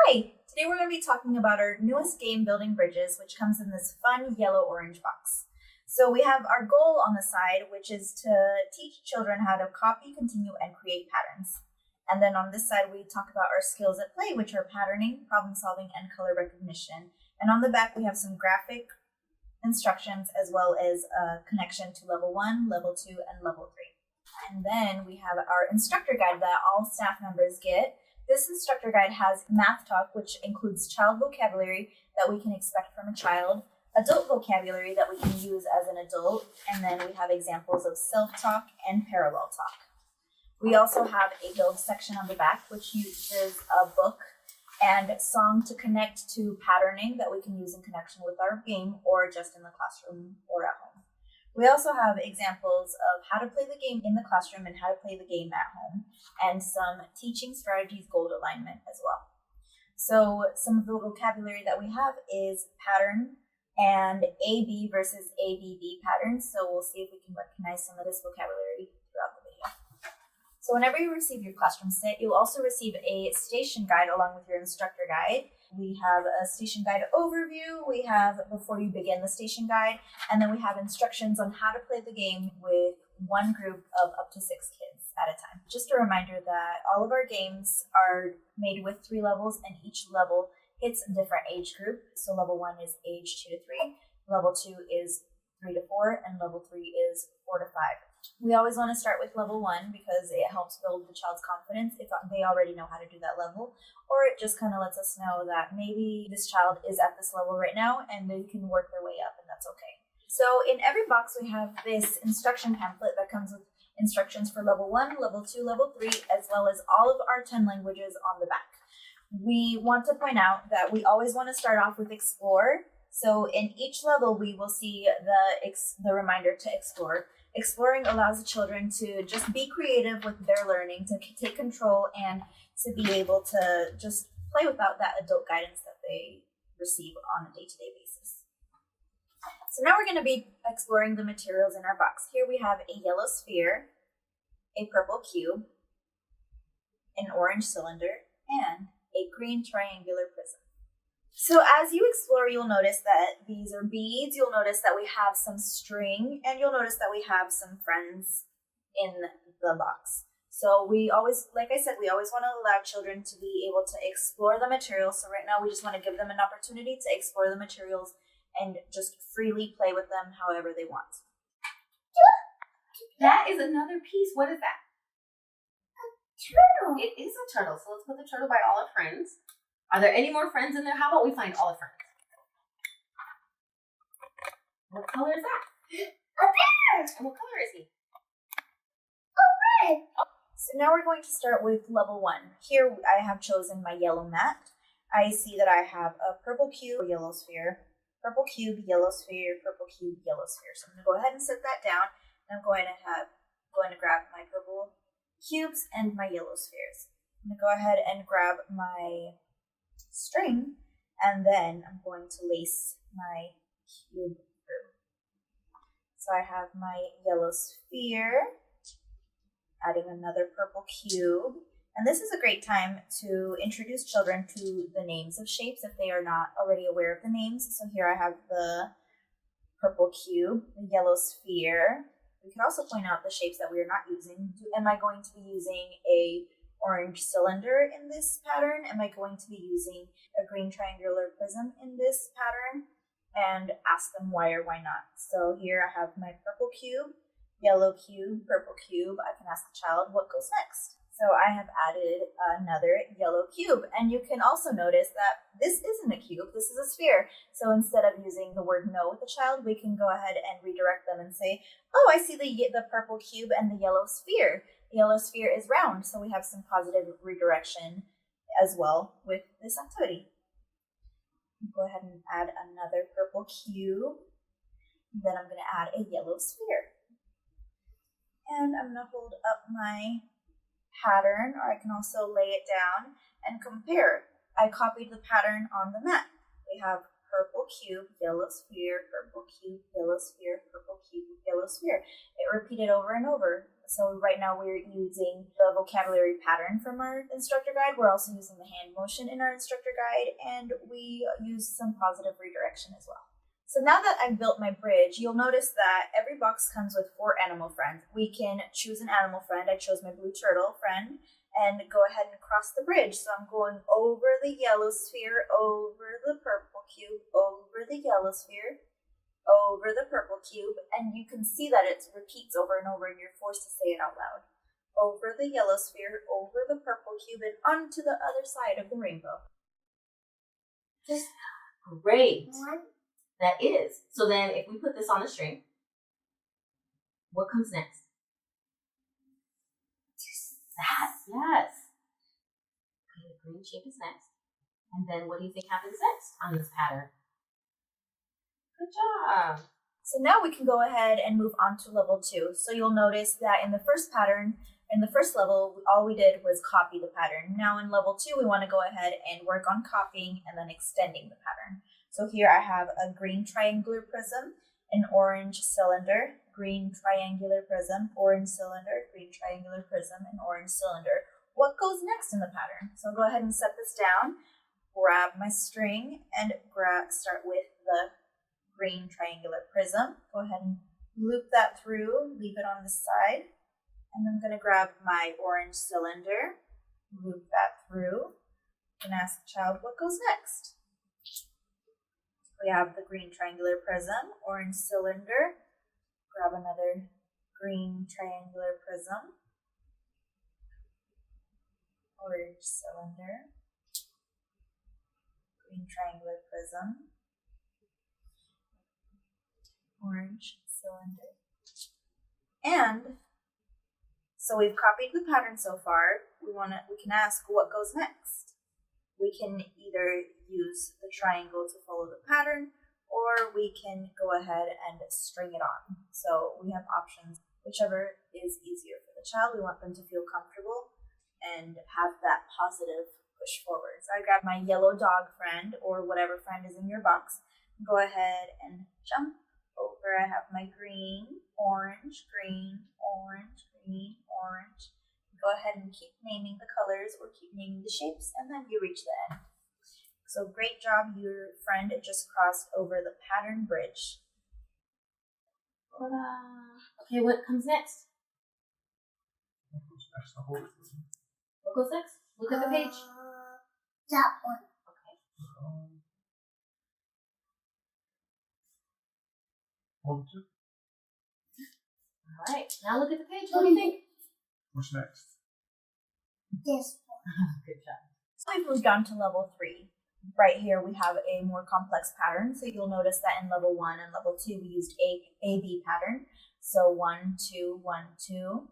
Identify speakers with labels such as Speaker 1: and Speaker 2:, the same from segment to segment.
Speaker 1: Hi! Today we're going to be talking about our newest game, Building Bridges, which comes in this fun yellow-orange box. So we have our goal on the side, which is to teach children how to copy, continue, and create patterns. And then on this side, we talk about our skills at play, which are patterning, problem solving, and color recognition. And on the back, we have some graphic instructions as well as a connection to level 1, level 2, and level 3. And then we have our instructor guide that all staff members get. This instructor guide has math talk, which includes child vocabulary that we can expect from a child, adult vocabulary that we can use as an adult, and then we have examples of self-talk and parallel talk. We also have a build section on the back, which uses a book and song to connect to patterning that we can use in connection with our game or just in the classroom or at home. We also have examples of how to play the game in the classroom and how to play the game at home, and some teaching strategies goal alignment as well. So some of the vocabulary that we have is pattern and AB versus ABB patterns. So we'll see if we can recognize some of this vocabulary throughout the video. So whenever you receive your classroom set, you'll also receive a station guide along with your instructor guide. We have a station guide overview, we have before you begin the station guide, and then we have instructions on how to play the game with one group of up to 6 kids at a time. Just a reminder that all of our games are made with 3 levels, and each level hits a different age group. So level 1 is age 2 to 3, level 2 is 3 to 4, and level 3 is 4 to 5. We always want to start with level 1 because it helps build the child's confidence if they already know how to do that level, or it just kind of lets us know that maybe this child is at this level right now and they can work their way up, and that's okay. So in every box we have this instruction pamphlet that comes with instructions for level 1, level 2, level 3, as well as all of our 10 languages on the back. We want to point out that we always want to start off with explore. So in each level we will see the reminder to explore. Exploring allows the children to just be creative with their learning, to take control, and to be able to just play without that adult guidance that they receive on a day-to-day basis. So now we're going to be exploring the materials in our box. Here we have a yellow sphere, a purple cube, an orange cylinder, and a green triangular prism. So as you explore, you'll notice that these are beads, you'll notice that we have some string, and you'll notice that we have some friends in the box. So we always, like I said, we always want to allow children to be able to explore the materials. So right now we just want to give them an opportunity to explore the materials and just freely play with them however they want.
Speaker 2: That is another piece. What is that?
Speaker 3: A turtle.
Speaker 2: It is a turtle. So let's put the turtle by all our friends. Are there any more friends in there? How about we find all the friends? What color is that?
Speaker 3: A bear.
Speaker 2: And what color is he?
Speaker 3: Red.
Speaker 1: So now we're going to start with level 1. Here I have chosen my yellow mat. I see that I have a purple cube, yellow sphere, purple cube, yellow sphere, purple cube, yellow sphere. So I'm going to go ahead and set that down. And I'm going to grab my purple cubes and my yellow spheres. I'm going to go ahead and grab my string, and then I'm going to lace my cube through. So I have my yellow sphere, adding another purple cube, and this is a great time to introduce children to the names of shapes if they are not already aware of the names. So here I have the purple cube, the yellow sphere. We can also point out the shapes that we are not using. Am I going to be using a orange cylinder in this pattern? Am I going to be using a green triangular prism in this pattern? And ask them why or why not. So here I have my purple cube, yellow cube, purple cube. I can ask the child what goes next. So I have added another yellow cube. And you can also notice that this isn't a cube, this is a sphere. So instead of using the word no with the child, we can go ahead and redirect them and say, oh, I see the purple cube and the yellow sphere. The yellow sphere is round, so we have some positive redirection as well with this activity. Go ahead and add another purple cube. Then I'm going to add a yellow sphere. And I'm going to hold up my pattern, or I can also lay it down and compare. I copied the pattern on the mat. We have purple cube, yellow sphere, purple cube, yellow sphere, purple cube, yellow sphere. It repeated over and over. So right now we're using the vocabulary pattern from our instructor guide. We're also using the hand motion in our instructor guide, and we use some positive redirection as well. So now that I've built my bridge, you'll notice that every box comes with 4 animal friends. We can choose an animal friend. I chose my blue turtle friend, and go ahead and cross the bridge. So I'm going over the yellow sphere, over the purple cube, over the yellow sphere, over the purple cube, and you can see that it repeats over and over, and you're forced to say it out loud. Over the yellow sphere, over the purple cube, and onto the other side of the rainbow.
Speaker 2: Great.
Speaker 3: One.
Speaker 2: That is. So then if we put this on a string, what comes next? That, yes. Okay, the green shape is next. And then what do you think happens next on this pattern? Good job.
Speaker 1: So now we can go ahead and move on to level 2. So you'll notice that in the first pattern, in the first level, all we did was copy the pattern. Now in level 2, we want to go ahead and work on copying and then extending the pattern. So here I have a green triangular prism, an orange cylinder, green triangular prism, orange cylinder, green triangular prism, and orange cylinder. What goes next in the pattern? So I'll go ahead and set this down, grab my string, and start with the green triangular prism. Go ahead and loop that through, leave it on the side. And I'm going to grab my orange cylinder, loop that through, and ask the child what goes next. We have the green triangular prism, orange cylinder, grab another green triangular prism, orange cylinder, green triangular prism, orange cylinder. And so we've copied the pattern so far. We can ask what goes next. We can either use the triangle to follow the pattern, or we can go ahead and string it on. So we have options, whichever is easier for the child. We want them to feel comfortable and have that positive push forward. So I grab my yellow dog friend, or whatever friend is in your box. Go ahead and jump over. I have my green, orange, green, orange, green, orange. Go ahead and keep naming the colors or keep naming the shapes, and then you reach the end. So great job, your friend just crossed over the pattern bridge.
Speaker 2: Ta-da. Okay, what comes next? What goes next? Look at the page.
Speaker 3: That one.
Speaker 2: Okay.
Speaker 4: Hold it.
Speaker 2: All right. Now look at the page. What do you think?
Speaker 4: What's next?
Speaker 3: This one.
Speaker 2: Good job.
Speaker 1: So we've moved on to level 3. Right here we have a more complex pattern. So you'll notice that in level 1 and level 2 we used A-B pattern. So 1, 2, 1, 2.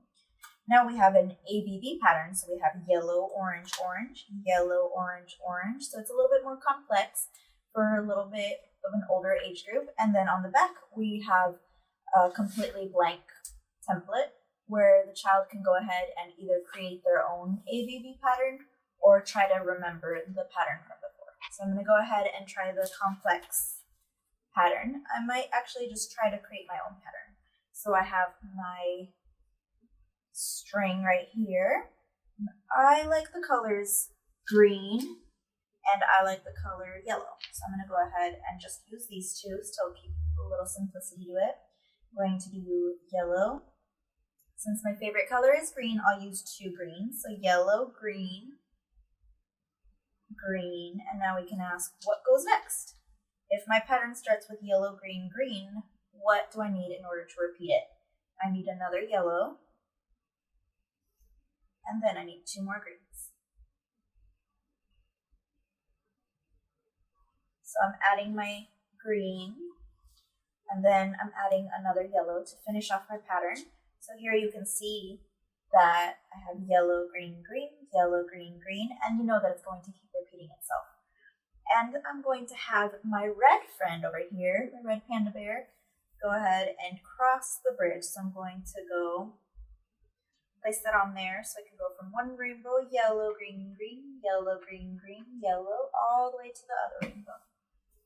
Speaker 1: Now we have an ABB pattern. So we have yellow, orange, orange, yellow, orange, orange. So it's a little bit more complex for a little bit of an older age group. And then on the back we have a completely blank template where the child can go ahead and either create their own ABB pattern or try to remember the pattern from before. So I'm going to go ahead and try the complex pattern. I might actually just try to create my own pattern. So I have my string right here. I like the colors green and I like the color yellow. So I'm going to go ahead and just use these two, still keep a little simplicity to it. I'm going to do yellow. Since my favorite color is green, I'll use 2 greens. So yellow, green, green, and now we can ask what goes next. If my pattern starts with yellow, green, green, what do I need in order to repeat it? I need another yellow, and then I need 2 more greens. So I'm adding my green, and then I'm adding another yellow to finish off my pattern. So here you can see that I have yellow, green, green, yellow, green, green, and you know that it's going to keep repeating itself. And I'm going to have my red friend over here, the red panda bear, go ahead and cross the bridge. So I'm going to go place that on there so I can go from one rainbow, yellow, green, green, yellow, green, green, yellow, all the way to the other rainbow.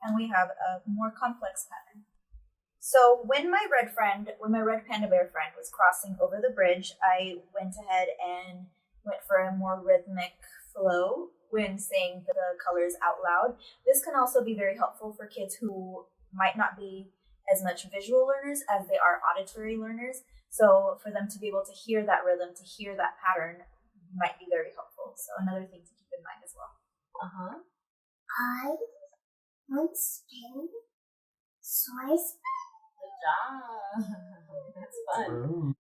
Speaker 1: And we have a more complex pattern. So when my red panda bear friend was crossing over the bridge, I went ahead and went for a more rhythmic flow when saying the colors out loud. This can also be very helpful for kids who might not be as much visual learners as they are auditory learners. So for them to be able to hear that rhythm, to hear that pattern might be very helpful. So another thing to keep in mind as well.
Speaker 2: Uh-huh.
Speaker 3: I went spin, slice.
Speaker 2: Good job. That's fun.